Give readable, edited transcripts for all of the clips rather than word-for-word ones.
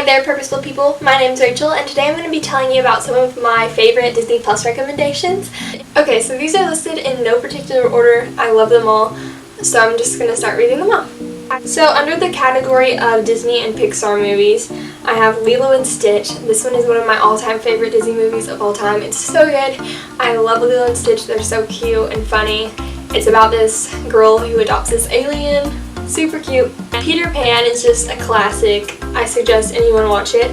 Hi there, purposeful people. My name's Rachel, and today I'm going to be telling you about some of my favorite Disney Plus recommendations. Okay, so these are listed in no particular order. I love them all, so I'm just going to start reading them off. So under the category of Disney and Pixar movies, I have Lilo and Stitch. This one is one of my all-time favorite Disney movies of all time. It's so good. I love Lilo and Stitch. They're so cute and funny. It's about this girl who adopts this alien. Super cute. Peter Pan is just a classic. I suggest anyone watch it.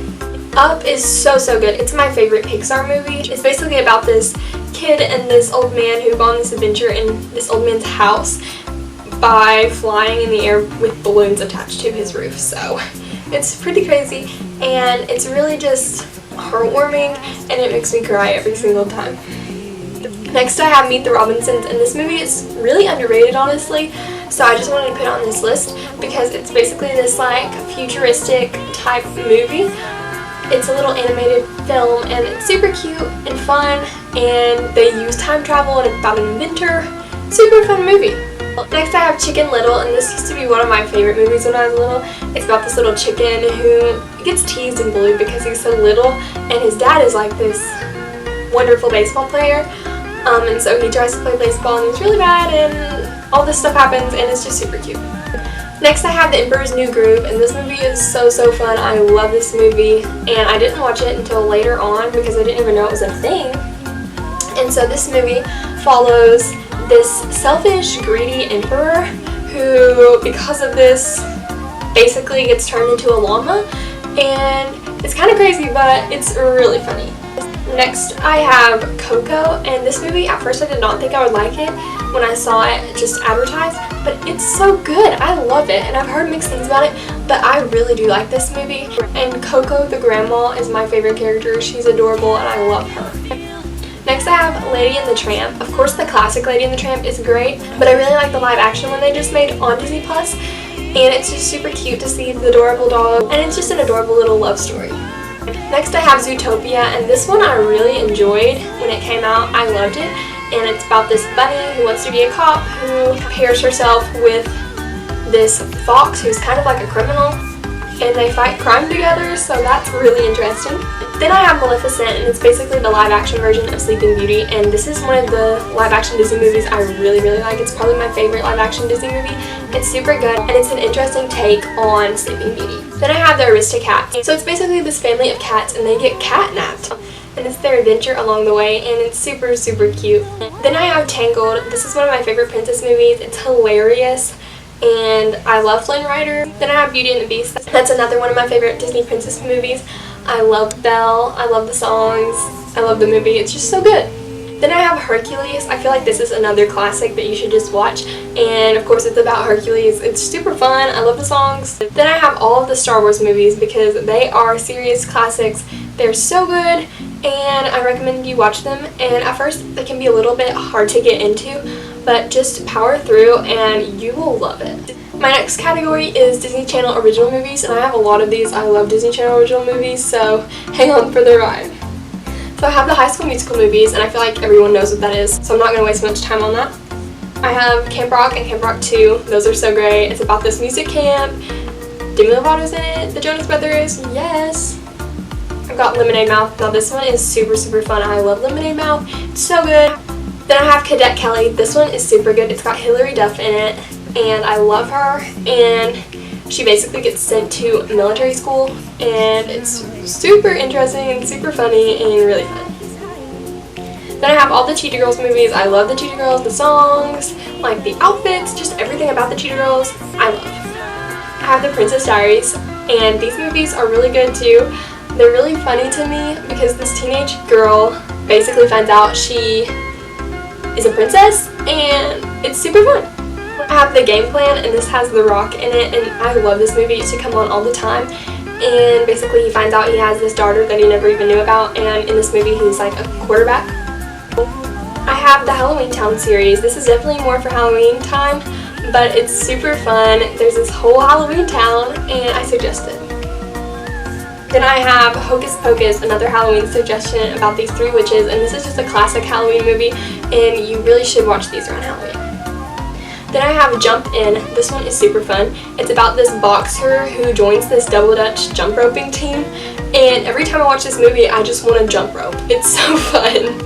Up is so good. It's my favorite Pixar movie. It's basically about this kid and this old man who go on this adventure in this old man's house by flying in the air with balloons attached to his roof. So it's pretty crazy, and it's really just heartwarming, and it makes me cry every single time. Next I have Meet the Robinsons, and this movie is really underrated, honestly, so I just wanted to put it on this list because it's basically this like futuristic type movie. It's a little animated film, and it's super cute and fun, and they use time travel, and it's about an inventor. Super fun movie. Next I have Chicken Little, and this used to be one of my favorite movies when I was little. It's about this little chicken who gets teased and bullied because he's so little, and his dad is like this wonderful baseball player, and so he tries to play baseball and he's really bad, and all this stuff happens, and it's just super cute. Next I have The Emperor's New Groove, and this movie is so fun. I love this movie, and I didn't watch it until later on because I didn't even know it was a thing. And so this movie follows this selfish, greedy emperor who, because of this, basically gets turned into a llama, and it's kind of crazy, but it's really funny. Next I have Coco, and this movie at first I did not think I would like it when I saw it just advertised, but it's so good. I love it, and I've heard mixed things about it, but I really do like this movie. And Coco the grandma is my favorite character. She's adorable and I love her. Next I have Lady and the Tramp. Of course the classic Lady and the Tramp is great, but I really like the live action one they just made on Disney Plus, and it's just super cute to see the adorable dog, and it's just an adorable little love story. Next I have Zootopia, and this one I really enjoyed when it came out. I loved it, and it's about this bunny who wants to be a cop who pairs herself with this fox who's kind of like a criminal, and they fight crime together, so that's really interesting. Then I have Maleficent, and it's basically the live action version of Sleeping Beauty, and this is one of the live action Disney movies I really like. It's probably my favorite live action Disney movie. It's super good, and it's an interesting take on Sleeping Beauty. Then I have the Aristocats. So it's basically this family of cats, and they get catnapped, and it's their adventure along the way, and it's super cute. Then I have Tangled. This is one of my favorite princess movies. It's hilarious, and I love Flynn Rider. Then I have Beauty and the Beast. That's another one of my favorite Disney princess movies. I love Belle, I love the songs, I love the movie. It's just so good. Then I have Hercules. I feel like this is another classic that you should just watch, and of course it's about Hercules. It's super fun. I love the songs. Then I have all of the Star Wars movies because they are serious classics. They're so good, and I recommend you watch them, and at first they can be a little bit hard to get into, but just power through and you will love it. My next category is Disney Channel original movies, and I have a lot of these. I love Disney Channel original movies, so hang on for the ride. So I have the High School Musical movies, and I feel like everyone knows what that is, so I'm not going to waste much time on that. I have Camp Rock and Camp Rock 2. Those are so great. It's about this music camp. Demi Lovato's in it. The Jonas Brothers. Yes. I've got Lemonade Mouth. Now this one is super fun. I love Lemonade Mouth. It's so good. Then I have Cadet Kelly. This one is super good. It's got Hilary Duff in it, and I love her, and she basically gets sent to military school, and it's super interesting and super funny and really fun. Then I have all the Cheetah Girls movies. I love the Cheetah Girls, the songs, like the outfits, just everything about the Cheetah Girls I love. I have the Princess Diaries, and these movies are really good too. They're really funny to me because this teenage girl basically finds out she is a princess, and it's super fun. I have The Game Plan, and this has The Rock in it, and I love this movie. It used to come on all the time, and basically he finds out he has this daughter that he never even knew about, and in this movie he's like a quarterback. I have the Halloween Town series. This is definitely more for Halloween time, but it's super fun. There's this whole Halloween town, and I suggest it. Then I have Hocus Pocus, another Halloween suggestion about these three witches, and this is just a classic Halloween movie, and you really should watch these around Halloween. Then I have Jump In. This one is super fun. It's about this boxer who joins this double dutch jump roping team, and every time I watch this movie I just want to jump rope. It's so fun.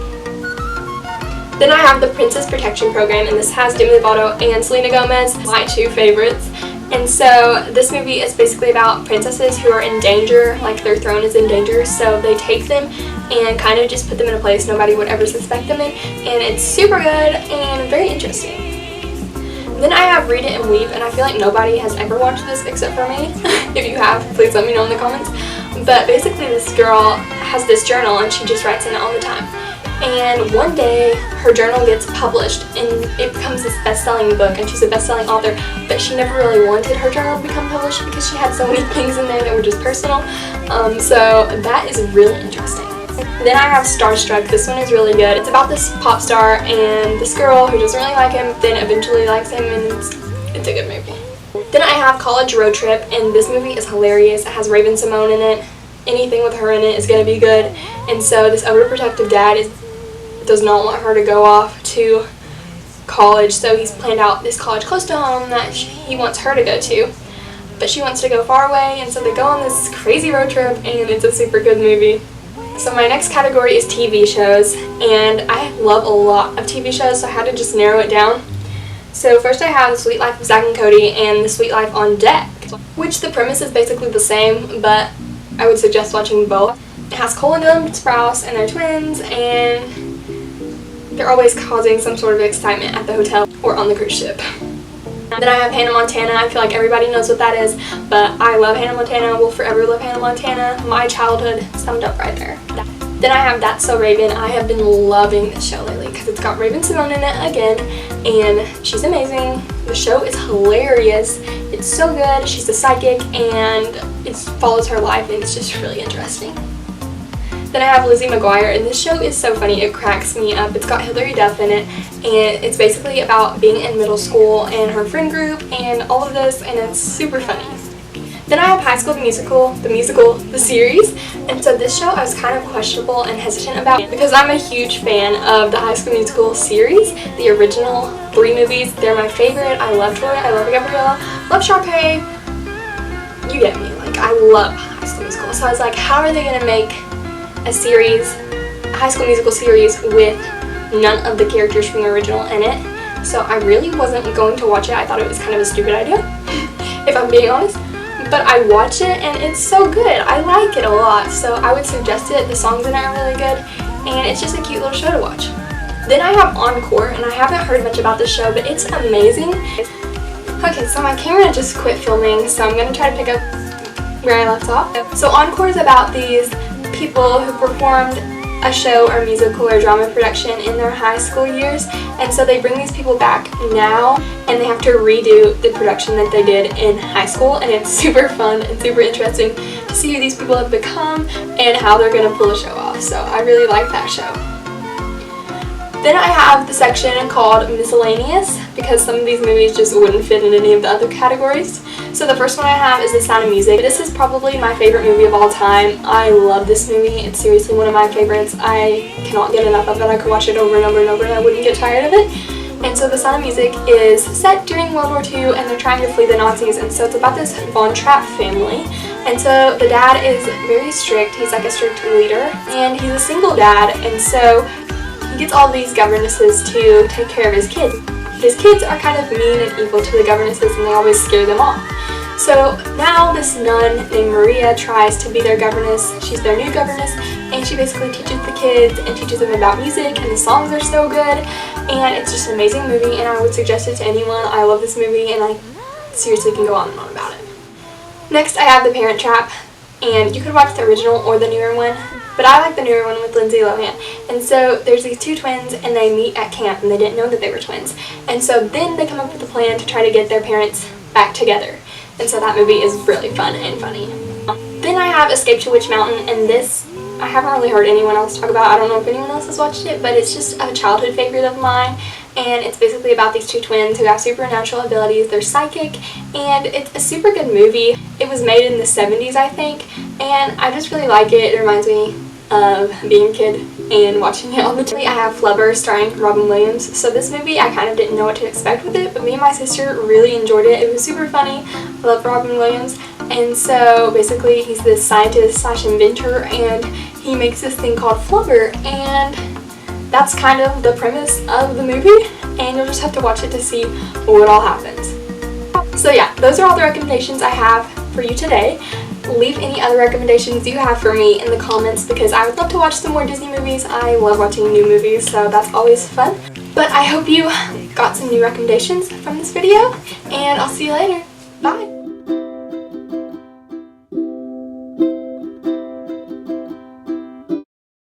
Then I have the Princess Protection Program, and this has Demi Lovato and Selena Gomez, my two favorites. And so this movie is basically about princesses who are in danger, like their throne is in danger, so they take them and kind of just put them in a place nobody would ever suspect them in, and it's super good and very interesting. Then I have Read It and Weep, and I feel like nobody has ever watched this except for me. If you have, please let me know in the comments. But basically this girl has this journal and she just writes in it all the time. And one day her journal gets published and it becomes this best-selling book, and she's a best-selling author, but she never really wanted her journal to become published because she had so many things in there that were just personal. So that is really interesting. Then I have Starstruck. This one is really good. It's about this pop star and this girl who doesn't really like him, then eventually likes him, and it's a good movie. Then I have College Road Trip, and this movie is hilarious. It has Raven Simone in it. Anything with her in it is going to be good. And so this overprotective dad does not want her to go off to college, so he's planned out this college close to home that he wants her to go to, but she wants to go far away, and so they go on this crazy road trip, and it's a super good movie. So my next category is TV shows, and I love a lot of TV shows, so I had to just narrow it down. So first I have The Sweet Life of Zack and Cody and The Sweet Life on Deck, which the premise is basically the same, but I would suggest watching both. It has Cole and Dylan Sprouse, and they're twins, and they're always causing some sort of excitement at the hotel or on the cruise ship. Then I have Hannah Montana. I feel like everybody knows what that is, but I love Hannah Montana. Will forever love Hannah Montana. My childhood summed up right there. Then I have That's So Raven. I have been loving this show lately because it's got Raven Simone in it again, and she's amazing. The show is hilarious. It's so good. She's a psychic, and it follows her life, and it's just really interesting. Then I have Lizzie McGuire, and this show is so funny, it cracks me up. It's got Hilary Duff in it, and it's basically about being in middle school and her friend group and all of this, and it's super funny. Then I have High School Musical, the series, and so this show I was kind of questionable and hesitant about because I'm a huge fan of the High School Musical series, the original 3 movies. They're my favorite. I love Troy, I love Gabriella, love Sharpay. You get me, like I love High School Musical. So I was like, how are they going to make a High School Musical series with none of the characters from the original in it? So I really wasn't going to watch it. I thought it was kind of a stupid idea, if I'm being honest. But I watched it and it's so good. I like it a lot, so I would suggest it. The songs in it are really good, and it's just a cute little show to watch. Then I have Encore, and I haven't heard much about this show, but it's amazing. Okay, so my camera just quit filming, so I'm going to try to pick up where I left off. So Encore is about these people who performed a show or musical or drama production in their high school years, and so they bring these people back now and they have to redo the production that they did in high school, and it's super fun and super interesting to see who these people have become and how they're going to pull the show off. So I really like that show. Then I have the section called Miscellaneous because some of these movies just wouldn't fit in any of the other categories. So the first one I have is The Sound of Music. This is probably my favorite movie of all time. I love this movie. It's seriously one of my favorites. I cannot get enough of it. I could watch it over and over and over and I wouldn't get tired of it. And so The Sound of Music is set during World War II, and they're trying to flee the Nazis, and so it's about this Von Trapp family. And so the dad is very strict. He's like a strict leader, and he's a single dad, and so he gets all these governesses to take care of his kids. His kids are kind of mean and evil to the governesses, and they always scare them off. So now this nun named Maria tries to be their governess. She's their new governess, and she basically teaches the kids and teaches them about music, and the songs are so good, and it's just an amazing movie, and I would suggest it to anyone. I love this movie, and I seriously can go on and on about it. Next, I have The Parent Trap, and you could watch the original or the newer one, but I like the newer one with Lindsay Lohan. And so there's these two twins, and they meet at camp, and they didn't know that they were twins. And so then they come up with a plan to try to get their parents back together. And so that movie is really fun and funny. Then I have Escape to Witch Mountain, and this I haven't really heard anyone else talk about. I don't know if anyone else has watched it, but it's just a childhood favorite of mine. And it's basically about these two twins who have supernatural abilities. They're psychic, and it's a super good movie. It was made in the 70s, I think, and I just really like it. It reminds me of being a kid, and watching it on the TV. I have Flubber starring Robin Williams. So this movie, I kind of didn't know what to expect with it, but me and my sister really enjoyed it. It was super funny. I love Robin Williams. And so basically he's this scientist slash inventor, and he makes this thing called Flubber, and that's kind of the premise of the movie, and you'll just have to watch it to see what all happens. So yeah, those are all the recommendations I have for you today. Leave any other recommendations you have for me in the comments, because I would love to watch some more Disney movies. I love watching new movies, so that's always fun. But I hope you got some new recommendations from this video, and I'll see you later. Bye!